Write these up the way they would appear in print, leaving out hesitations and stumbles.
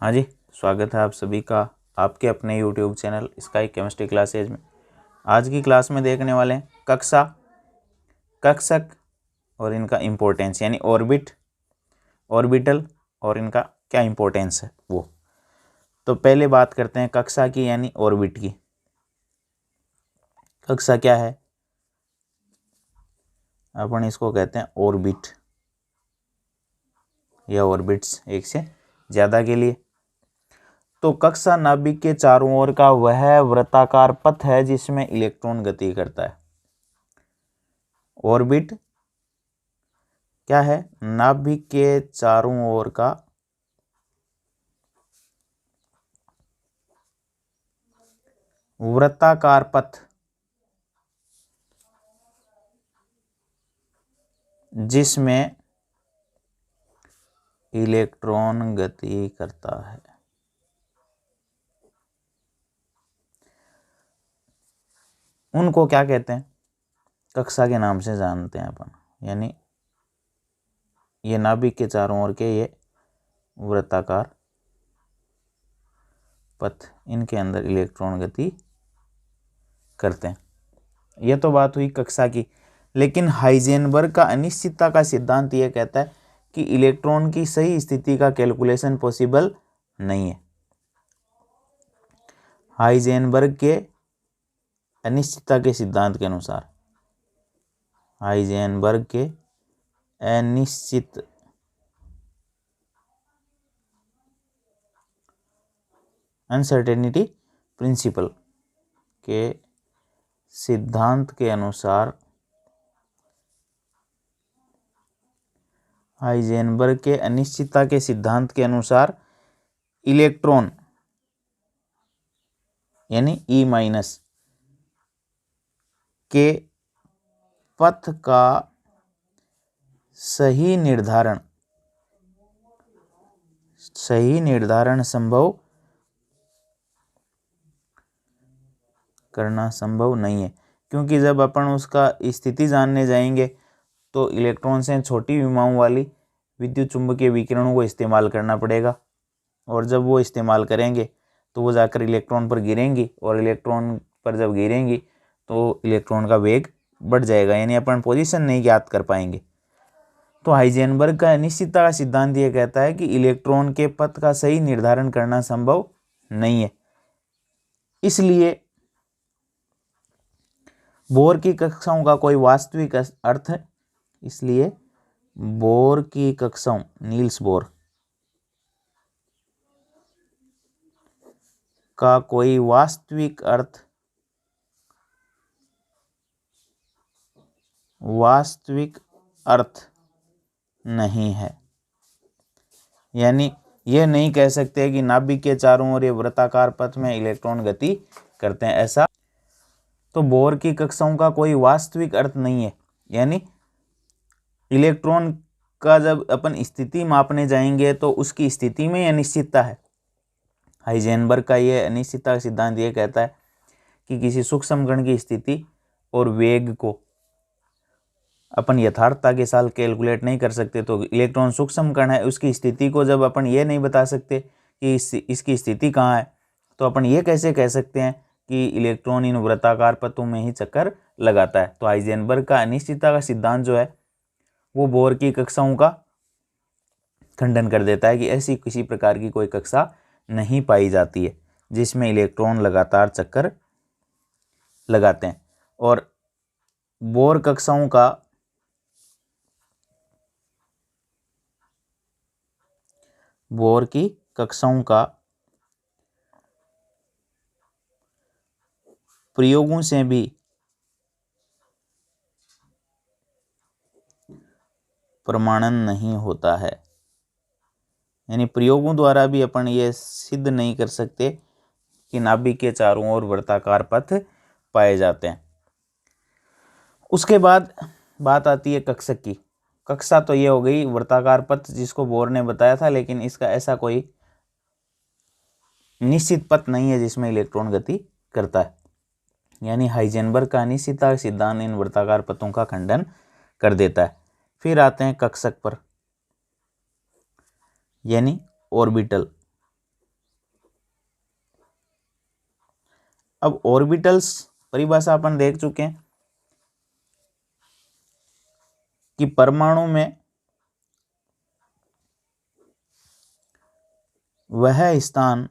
हाँ जी, स्वागत है आप सभी का आपके अपने YouTube channel sky chemistry classes में। आज की क्लास में देखने वाले हैं कक्षा, कक्षक और इनका इम्पोर्टेंस, यानी ऑर्बिट, ऑर्बिटल और इनका क्या इम्पोर्टेंस है वो। तो पहले बात करते हैं कक्षा की, यानी ऑर्बिट की। कक्षा क्या है? अपन इसको कहते हैं ऑर्बिट या ऑर्बिट्स, एक से ज़्यादा के लिए। तो कक्षा नाभिक के चारों ओर का वह वृत्ताकार पथ है जिसमें इलेक्ट्रॉन गति करता है। ऑर्बिट क्या है? नाभिक के चारों ओर का वृत्ताकार पथ जिसमें इलेक्ट्रॉन गति करता है। उनको क्या कहते हैं? कक्षा के नाम से जानते हैं अपन। यानी ये नाभिक के चारों ओर के ये वृत्ताकार पथ, इनके अंदर इलेक्ट्रॉन गति करते हैं। यह तो बात हुई कक्षा की। लेकिन हाइजेनबर्ग का अनिश्चितता का सिद्धांत यह कहता है कि इलेक्ट्रॉन की सही स्थिति का कैलकुलेशन पॉसिबल नहीं है। हाइजेनबर्ग के अनिश्चितता के सिद्धांत के अनुसार, हाइजेनबर्ग के अनिश्चित अनसर्टेनिटी प्रिंसिपल के सिद्धांत के अनुसार, हाइजेनबर्ग के अनिश्चितता के सिद्धांत के अनुसार इलेक्ट्रॉन यानी ई माइनस के पथ का सही निर्धारण संभव करना संभव नहीं है। क्योंकि जब अपन उसका स्थिति जानने जाएंगे तो इलेक्ट्रॉन से छोटी विमाओं वाली विद्युत चुंबकीय विकिरणों को इस्तेमाल करना पड़ेगा, और जब वो इस्तेमाल करेंगे तो वो जाकर इलेक्ट्रॉन पर गिरेंगी, और इलेक्ट्रॉन पर जब गिरेंगी तो इलेक्ट्रॉन का वेग बढ़ जाएगा, यानी अपन पोजीशन नहीं ज्ञात कर पाएंगे। तो हाइजेनबर्ग का अनिश्चितता का सिद्धांत ये कहता है कि इलेक्ट्रॉन के पथ का सही निर्धारण करना संभव नहीं है। इसलिए बोर की कक्षाओं का कोई वास्तविक अर्थ है, इसलिए बोर की कक्षाओं, नील्स बोर का कोई वास्तविक अर्थ नहीं है। यानी यह नहीं कह सकते कि नाभिक के चारों ओर ये वृत्ताकार पथ में इलेक्ट्रॉन गति करते हैं, ऐसा। तो बोर की कक्षाओं का कोई वास्तविक अर्थ नहीं है। यानी इलेक्ट्रॉन का जब अपन स्थिति मापने जाएंगे तो उसकी स्थिति में अनिश्चितता है। हाइजेनबर्ग का यह अनिश्चितता सिद्धांत यह कहता है कि किसी सूक्ष्म कण की स्थिति और वेग को अपन यथार्थता के साथ कैलकुलेट नहीं कर सकते। तो इलेक्ट्रॉन सूक्ष्म कण है, उसकी स्थिति को जब अपन ये नहीं बता सकते कि इसकी स्थिति कहाँ है, तो अपन ये कैसे कह सकते हैं कि इलेक्ट्रॉन इन वृत्ताकार पथों में ही चक्कर लगाता है। तो हाइजेनबर्ग का अनिश्चितता का सिद्धांत जो है वो बोर की कक्षाओं का खंडन कर देता है कि ऐसी किसी प्रकार की कोई कक्षा नहीं पाई जाती है जिसमें इलेक्ट्रॉन लगातार चक्कर लगाते हैं। और बोर की कक्षाओं का प्रयोगों से भी प्रमाणन नहीं होता है। यानी प्रयोगों द्वारा भी अपन ये सिद्ध नहीं कर सकते कि नाभिक के चारों ओर वृत्ताकार पथ पाए जाते हैं। उसके बाद बात आती है कक्षक की। कक्षा तो ये हो गई वृत्ताकार पथ जिसको बोर ने बताया था, लेकिन इसका ऐसा कोई निश्चित पथ नहीं है जिसमें इलेक्ट्रॉन गति करता है। यानी हाइजेनबर्ग का अनिश्चितता सिद्धांत इन वृत्ताकार पथों का खंडन कर देता है। फिर आते हैं कक्षक पर, यानी ऑर्बिटल। अब ऑर्बिटल्स परिभाषा अपन देख चुके हैं कि परमाणु में वह स्थान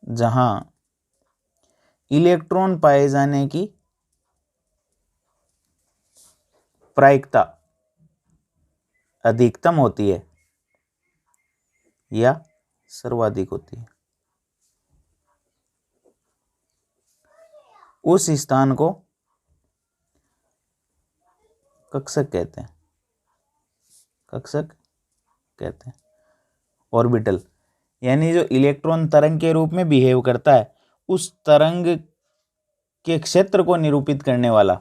जहां इलेक्ट्रॉन पाए जाने की प्रायिकता अधिकतम होती है या सर्वाधिक होती है, उस स्थान को कक्षक कहते हैं। कक्षक कहते हैं। ऑर्बिटल यानी जो इलेक्ट्रॉन तरंग के रूप में बिहेव करता है, उस तरंग के क्षेत्र को निरूपित करने वाला,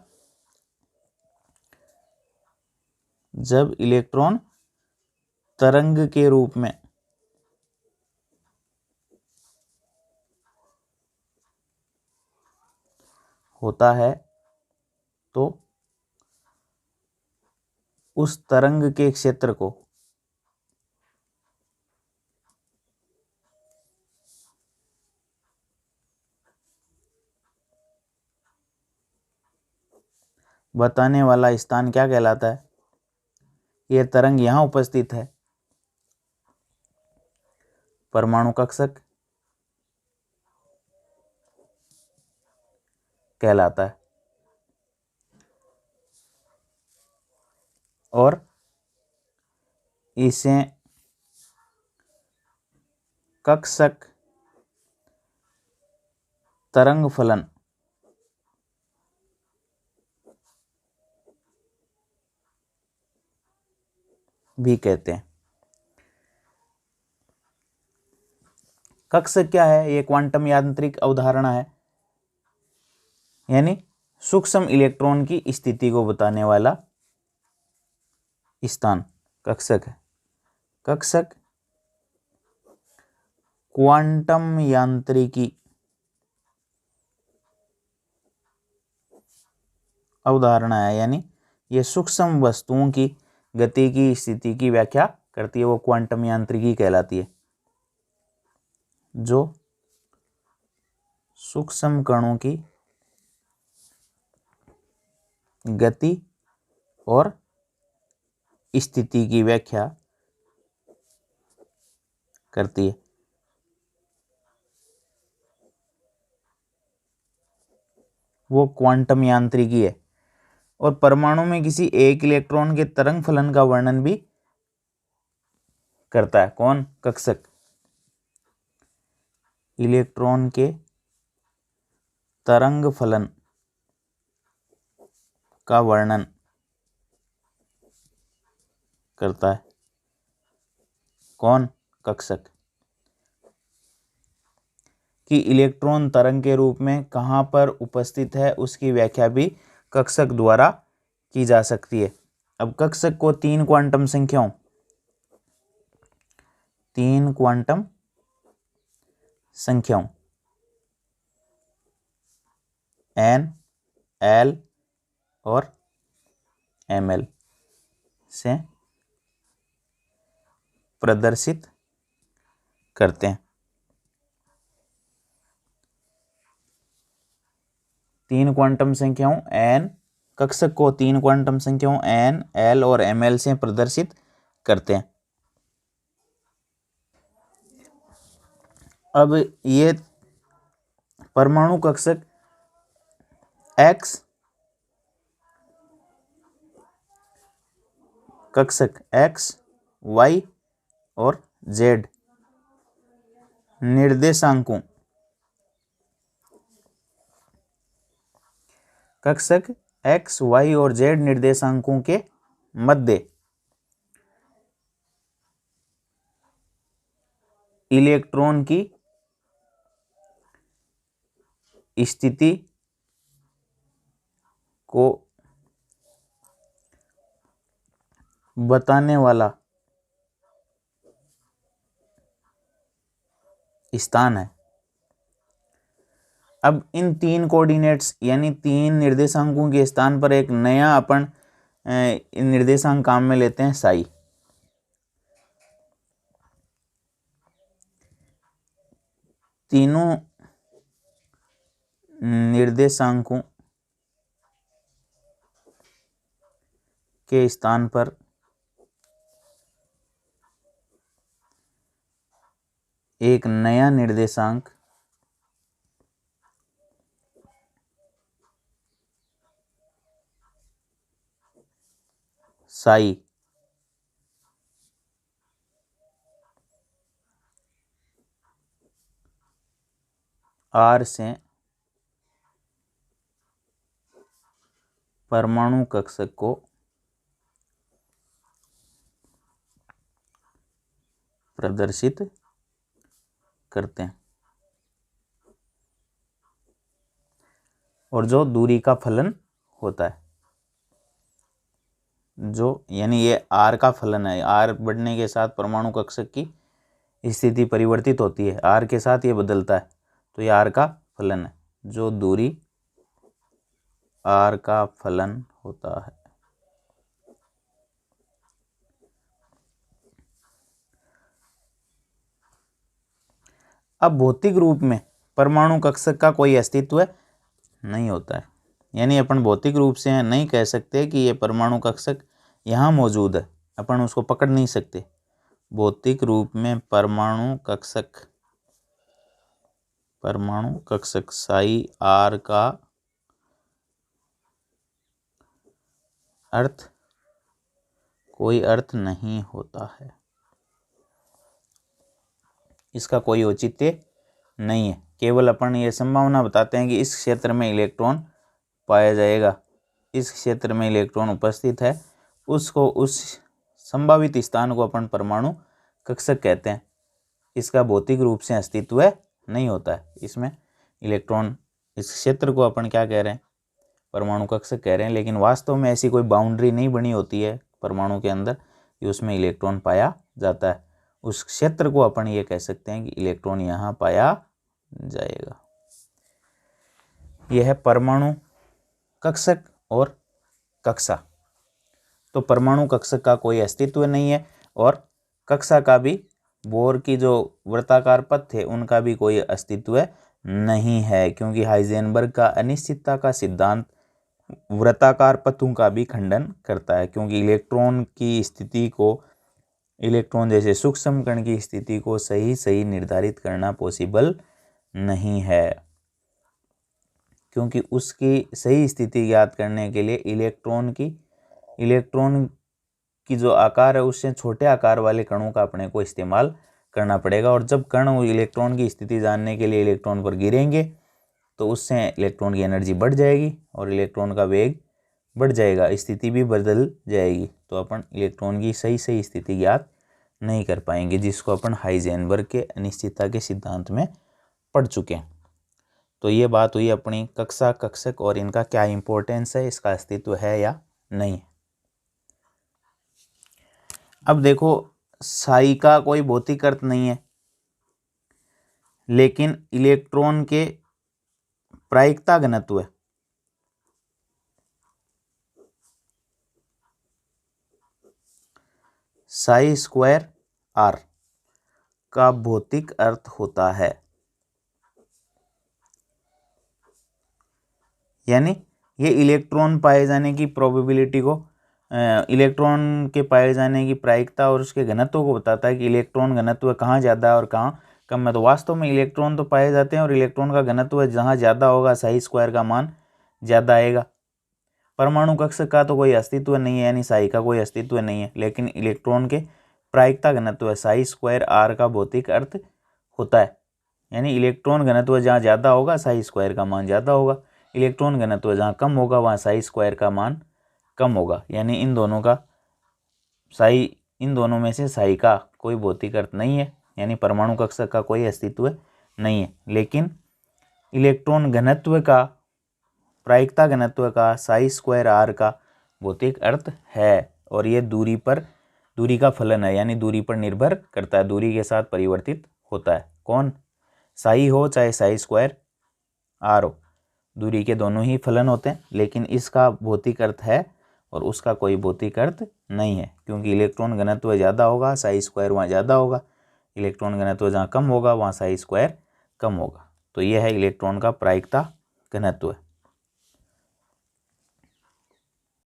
जब इलेक्ट्रॉन तरंग के रूप में होता है तो उस तरंग के क्षेत्र को बताने वाला स्थान क्या कहलाता है? यह तरंग यहां उपस्थित है, परमाणु कक्षक कहलाता है। और इसे कक्षक तरंग फलन भी कहते हैं। कक्षक क्या है? यह क्वांटम यांत्रिक अवधारणा है, यानी सूक्ष्म इलेक्ट्रॉन की स्थिति को बताने वाला स्थान कक्षक है। कक्षक क्वांटम यांत्रिकी अवधारणा है, यानी यह सूक्ष्म वस्तुओं की गति की स्थिति की व्याख्या करती है, वो क्वांटम यांत्रिकी कहलाती है। जो सूक्ष्म कणों की गति और स्थिति की व्याख्या करती है। वो क्वांटम यांत्रिकी है। और परमाणु में किसी एक इलेक्ट्रॉन के तरंग फलन का वर्णन भी करता है। कौन? कक्षक। इलेक्ट्रॉन के तरंग फलन का वर्णन करता है। कौन? कक्षक। कि इलेक्ट्रॉन तरंग के रूप में कहां पर उपस्थित है, उसकी व्याख्या भी कक्षक द्वारा की जा सकती है। अब कक्षक को तीन क्वांटम संख्याओं n, l और ml से प्रदर्शित करते हैं। तीन क्वांटम संख्याओं n, कक्षक को तीन क्वांटम संख्याओं n, l और ml से प्रदर्शित करते हैं। अब ये परमाणु कक्षक x, कक्षक x, y और z निर्देशांकों, कक्षक x, y और z निर्देशांकों के मध्य इलेक्ट्रॉन की स्थिति को बताने वाला स्थान है। अब इन तीन कोऑर्डिनेट्स यानी तीन निर्देशांकों के स्थान पर एक नया अपन निर्देशांक काम में लेते हैं, साई। तीनों निर्देशांकों के स्थान पर एक नया निर्देशांक साई आर से परमाणु कक्षक को प्रदर्शित करते हैं, और जो दूरी का फलन होता है, जो यानी ये आर का फलन है, आर बढ़ने के साथ परमाणु कक्षक की स्थिति परिवर्तित होती है, आर के साथ ये बदलता है, तो ये आर का फलन है, जो दूरी आर का फलन होता है। अब भौतिक रूप में परमाणु कक्षक का कोई अस्तित्व नहीं होता है, यानी अपन भौतिक रूप से नहीं कह सकते कि ये परमाणु कक्षक यहाँ मौजूद है, अपन उसको पकड़ नहीं सकते। भौतिक रूप में परमाणु कक्षक साई आर का कोई अर्थ नहीं होता है, इसका कोई औचित्य नहीं है। केवल अपन ये संभावना बताते हैं कि इस क्षेत्र में इलेक्ट्रॉन पाया जाएगा, इस क्षेत्र में इलेक्ट्रॉन उपस्थित है, उसको उस संभावित स्थान को अपन परमाणु कक्षक कहते हैं। इसका भौतिक रूप से अस्तित्व नहीं होता है, इसमें इलेक्ट्रॉन, इस क्षेत्र को अपन क्या कह रहे हैं, परमाणु कक्षक कह रहे हैं, लेकिन वास्तव में ऐसी कोई बाउंड्री नहीं बनी होती है परमाणु के अंदर कि उसमें इलेक्ट्रॉन पाया जाता है। उस क्षेत्र को अपन ये कह सकते हैं कि इलेक्ट्रॉन यहाँ पाया जाएगा। यह है परमाणु कक्षक और कक्षा। तो परमाणु कक्षक का कोई अस्तित्व नहीं है, और कक्षा का भी, बोर की जो वृत्ताकार पथ थे उनका भी कोई अस्तित्व नहीं है, क्योंकि हाइजेनबर्ग का अनिश्चितता का सिद्धांत वृत्ताकार पथों का भी खंडन करता है, क्योंकि इलेक्ट्रॉन की स्थिति को, इलेक्ट्रॉन जैसे सूक्ष्म कण की स्थिति को सही निर्धारित करना पॉसिबल नहीं है, क्योंकि उसकी सही स्थिति ज्ञात करने के लिए इलेक्ट्रॉन की जो आकार है उससे छोटे आकार वाले कणों का अपने को इस्तेमाल करना पड़ेगा। और जब कण इलेक्ट्रॉन की स्थिति जानने के लिए इलेक्ट्रॉन पर गिरेंगे तो उससे इलेक्ट्रॉन की एनर्जी बढ़ जाएगी और इलेक्ट्रॉन का वेग बढ़ जाएगा, स्थिति भी बदल जाएगी, तो अपन इलेक्ट्रॉन की सही स्थिति ज्ञात नहीं कर पाएंगे, जिसको अपन हाइजेनबर्ग के अनिश्चितता के सिद्धांत में पढ़ चुके हैं। तो ये बात हुई अपनी कक्षा, कक्षक और इनका क्या इंपॉर्टेंस है, इसका अस्तित्व है या नहीं। अब देखो, साई का कोई भौतिक अर्थ नहीं है, लेकिन इलेक्ट्रॉन के प्रायिकता घनत्व है, साई स्क्वायर आर का भौतिक अर्थ होता है, यानी ये इलेक्ट्रॉन पाए जाने की प्रोबेबिलिटी को, इलेक्ट्रॉन के पाए जाने की प्रायिकता और उसके घनत्व को बताता है कि इलेक्ट्रॉन घनत्व कहाँ ज़्यादा है और कहाँ कम है। तो वास्तव में इलेक्ट्रॉन तो पाए जाते हैं और इलेक्ट्रॉन का घनत्व जहाँ ज़्यादा होगा साई स्क्वायर का मान ज़्यादा आएगा। परमाणु कक्षक का तो कोई अस्तित्व नहीं है, यानी साई का कोई अस्तित्व नहीं है, लेकिन इलेक्ट्रॉन के प्रायिकता घनत्व साई स्क्वायर आर का भौतिक अर्थ होता है, यानी इलेक्ट्रॉन घनत्व जहाँ ज़्यादा होगा साई स्क्वायर का मान ज़्यादा होगा, इलेक्ट्रॉन घनत्व जहाँ कम होगा वहाँ साई स्क्वायर का मान कम होगा, यानी इन दोनों में से साई का कोई भौतिक अर्थ नहीं है, यानी परमाणु कक्षक का कोई अस्तित्व नहीं है। लेकिन इलेक्ट्रॉन घनत्व का, प्रायिकता घनत्व का साई स्क्वायर आर का भौतिक अर्थ है, और ये दूरी का फलन है, यानी दूरी पर निर्भर करता है, दूरी के साथ परिवर्तित होता है। कौन, साई हो चाहे साई स्क्वायर आर हो, दूरी के दोनों ही फलन होते हैं, लेकिन इसका भौतिक अर्थ है और उसका कोई भौतिक अर्थ नहीं है, क्योंकि इलेक्ट्रॉन घनत्व ज़्यादा होगा साई स्क्वायर वहाँ ज़्यादा होगा, इलेक्ट्रॉन घनत्व जहाँ कम होगा वहाँ साई स्क्वायर कम होगा। तो यह है इलेक्ट्रॉन का प्रायिकता घनत्व।